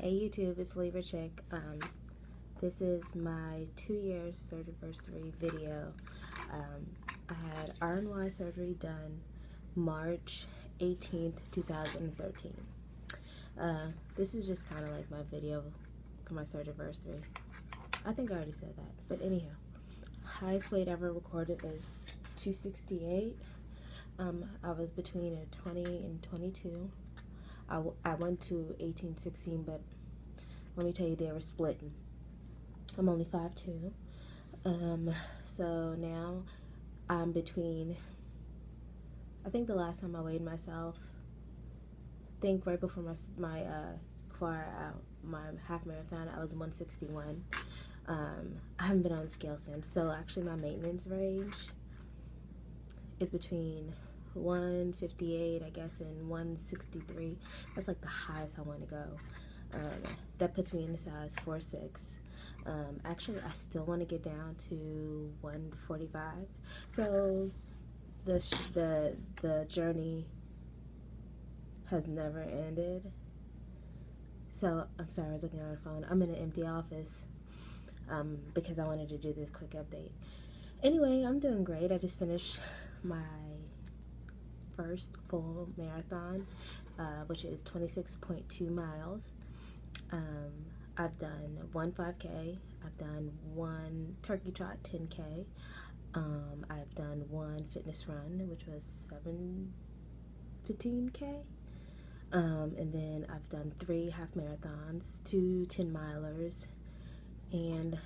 Hey YouTube, it's Libra Chick. This is my 2-year Surgiversary video. I had RNY surgery done March 18th, 2013. This is just kind of like my video for my Surgiversary. I think I already said that, but anyhow. Highest weight ever recorded was 268. I was between a 20 and 22. I went to 18, 16, but let me tell you, they were splitting. I'm only 5'2". So now I'm between, I think the last time I weighed myself, I think right before my half marathon, I was 161. I haven't been on the scale since, so actually my maintenance range is between 158, I guess, and 163. That's like the highest I want to go. That puts me in the size 4'6". Actually, I still want to get down to 145. So the journey has never ended. So I'm sorry, I was looking at my phone. I'm in an empty office because I wanted to do this quick update. Anyway, I'm doing great. I just finished my first full marathon, which is 26.2 miles. I've done one 5K, I've done one turkey trot 10K, I've done one fitness run, which was 15K, and then I've done 3 half marathons, 2 10-milers, and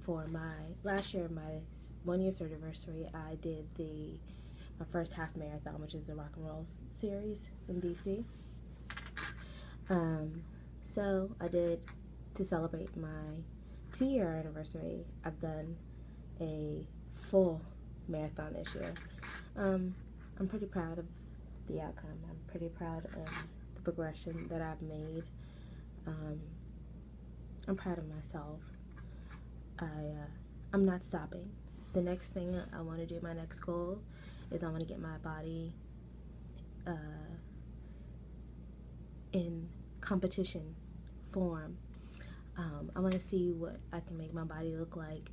for my last year, my 1-year Surgiversary, I did my first half marathon, which is the Rock and Roll series in DC. So I did, to celebrate my 2-year anniversary, I've done a full marathon this year. I'm pretty proud of the outcome. I'm pretty proud of the progression that I've made. I'm proud of myself. I'm not stopping. The next thing I want to do, my next goal, is I want to get my body in competition form. I want to see what I can make my body look like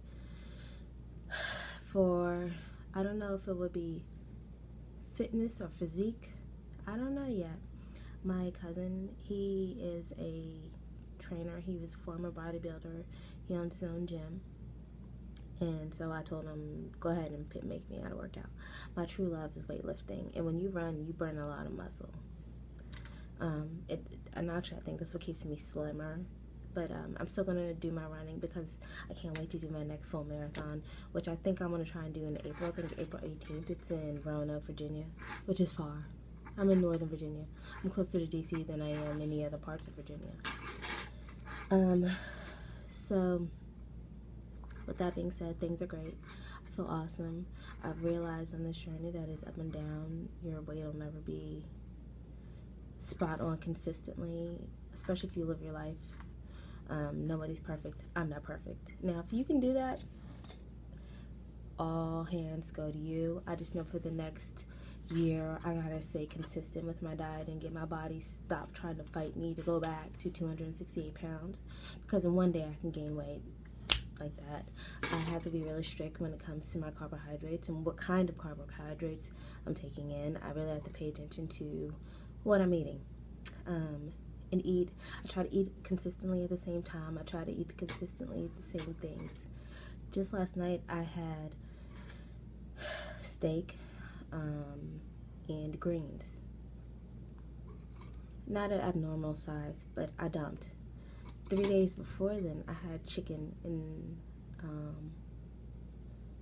for, I don't know if it would be fitness or physique. I don't know yet. My cousin, he is a trainer. He was a former bodybuilder. He owns his own gym. And so I told him, go ahead and make me how to work out. My true love is weightlifting. And when you run, you burn a lot of muscle. And actually, I think that's what keeps me slimmer. But I'm still going to do my running because I can't wait to do my next full marathon, which I think I'm going to try and do in April. I think April 18th. It's in Roanoke, Virginia, which is far. I'm in Northern Virginia. I'm closer to DC than I am any other parts of Virginia. So with that being said, things are great. I feel awesome. I've realized on this journey that it's up and down. Your weight will never be spot on consistently, especially if you live your life. Nobody's perfect. I'm not perfect. Now, if you can do that, all hands go to you. I just know for the next year, I gotta stay consistent with my diet and get my body stop trying to fight me to go back to 268 pounds, because in one day I can gain weight like that. I have to be really strict when it comes to my carbohydrates and what kind of carbohydrates I'm taking in. I really have to pay attention to what I'm eating. And eat. I try to eat consistently at the same time. I try to eat consistently the same things. Just last night I had steak and greens. Not an abnormal size, but I dumped. 3 days before then, I had chicken and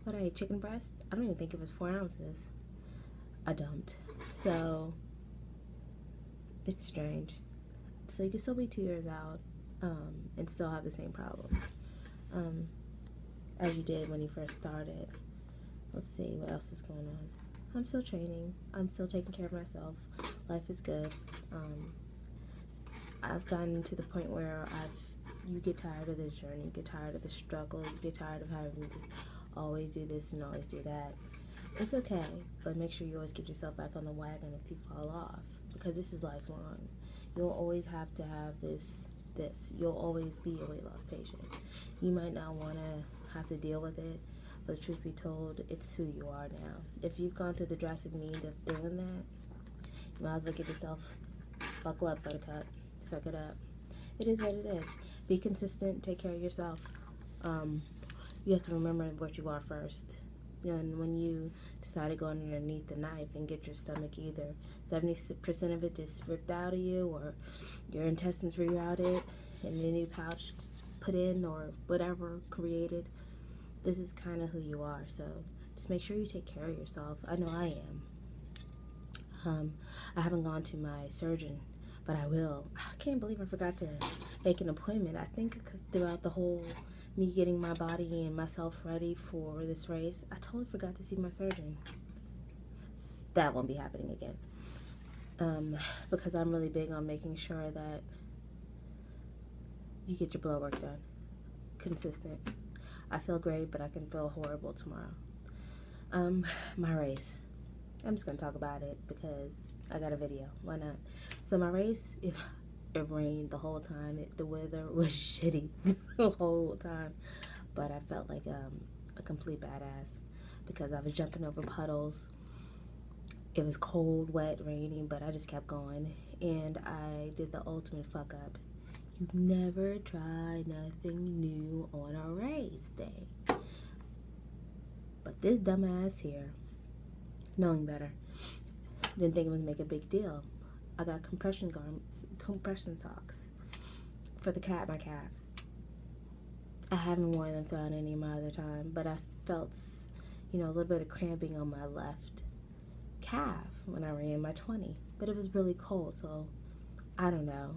what I ate, chicken breast. I don't even think it was 4 ounces. I dumped. So it's strange. So you can still be 2 years out and still have the same problem as you did when you first started. Let's see what else is going on. I'm still training. I'm still taking care of myself. Life is good. I've gotten to the point where you get tired of this journey. You get tired of the struggle. You get tired of having to always do this and always do that. It's okay, but make sure you always get yourself back on the wagon if you fall off, because this is lifelong. You'll always have to have this this. You'll always be a weight loss patient. You might not want to have to deal with it, but truth be told, it's who you are now. If you've gone through the drastic means of doing that, you might as well get yourself, buckle up, buttercup, suck it up. It is what it is. Be consistent, take care of yourself. You have to remember what you are first. And when you decide to go underneath the knife and get your stomach either 70% of it just ripped out of you, or your intestines rerouted and the new pouch put in, or whatever created, this is kind of who you are. So just make sure you take care of yourself. I know I am. I haven't gone to my surgeon, but I will. I can't believe I forgot to make an appointment. I think because throughout the whole me getting my body and myself ready for this race, I totally forgot to see my surgeon. That won't be happening again. Because I'm really big on making sure that you get your blood work done. Consistent. I feel great, but I can feel horrible tomorrow. My race. I'm just going to talk about it because I got a video. Why not? So my race, it rained the whole time. The weather was shitty the whole time. But I felt like a complete badass because I was jumping over puddles. It was cold, wet, raining, but I just kept going. And I did the ultimate fuck up. You never try nothing new on a race day. But this dumbass here, knowing better, didn't think it would make a big deal. I got compression socks for my calves. I haven't worn them throughout any of my other time, but I felt, a little bit of cramping on my left calf when I ran my 20. But it was really cold, so I don't know.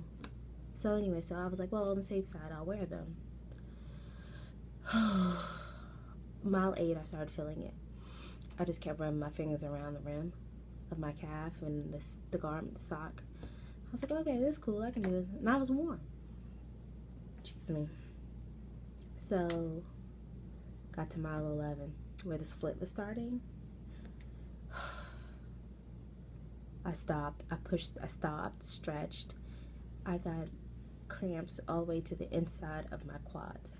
So anyway, I was like, well, on the safe side, I'll wear them. Mile 8, I started feeling it. I just kept running my fingers around the rim of my calf and the garment, the sock. I was like, okay, this is cool, I can do this. And I was warm. Excuse me. So, got to mile 11, where the split was starting. I stopped, stretched. I got cramps all the way to the inside of my quads.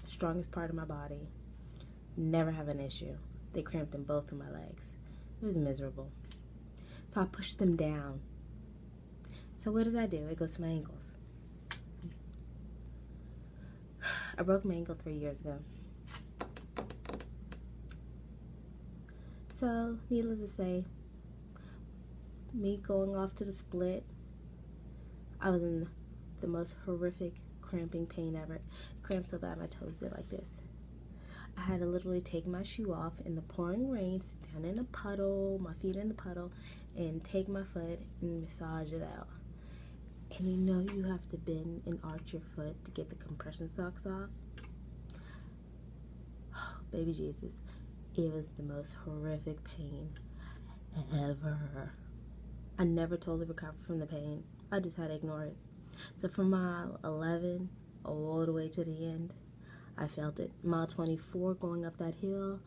Strongest part of my body. Never have an issue. They cramped in both of my legs. It was miserable. So I pushed them down. So what does that do? It goes to my ankles. I broke my ankle 3 years ago. So, needless to say, me going off to the split, I was in the most horrific cramping pain ever. Cramped so bad my toes did like this. I had to literally take my shoe off in the pouring rain, sit down in a puddle, my feet in the puddle, and take my foot and massage it out. And you have to bend and arch your foot to get the compression socks off. Oh, baby Jesus. It was the most horrific pain ever. I never totally recovered from the pain. I just had to ignore it. So from mile 11 all the way to the end, I felt it. Mile 24 going up that hill,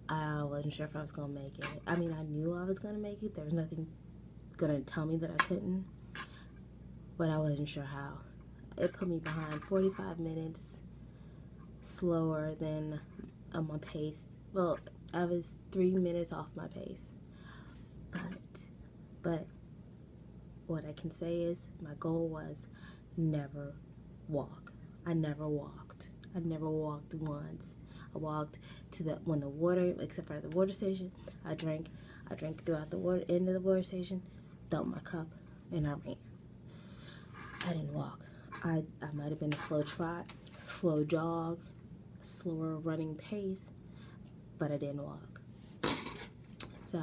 I wasn't sure if I was going to make it. I mean, I knew I was going to make it. There was nothing going to tell me that I couldn't. But I wasn't sure how. It put me behind 45 minutes slower than my pace. Well, I was 3 minutes off my pace. But what I can say is my goal was never walk. I never walked. I never walked once. I walked to except for the water station. I drank throughout the end of the water station, dumped my cup, and I ran. I didn't walk. I might have been a slow trot, slow jog, slower running pace, but I didn't walk. So,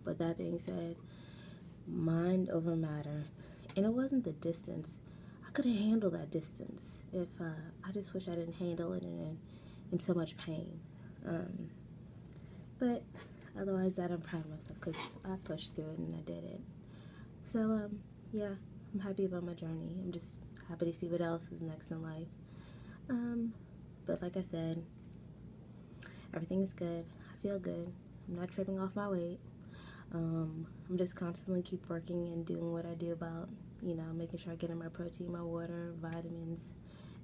but that being said, mind over matter. And it wasn't the distance. I couldn't handle that distance. I just wish I didn't handle it in so much pain. But otherwise that I'm proud of myself because I pushed through it and I did it. So, yeah, I'm happy about my journey. I'm just happy to see what else is next in life. But like I said, everything is good. I feel good. I'm not tripping off my weight. I'm just constantly keep working and doing what I do about you know, making sure I get in my protein, my water, vitamins,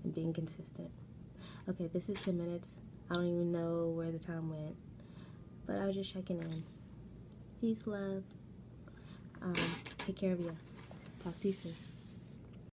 and being consistent. Okay, this is 10 minutes. I don't even know where the time went, but I was just checking in. Peace, love. Take care of you. Talk to you soon.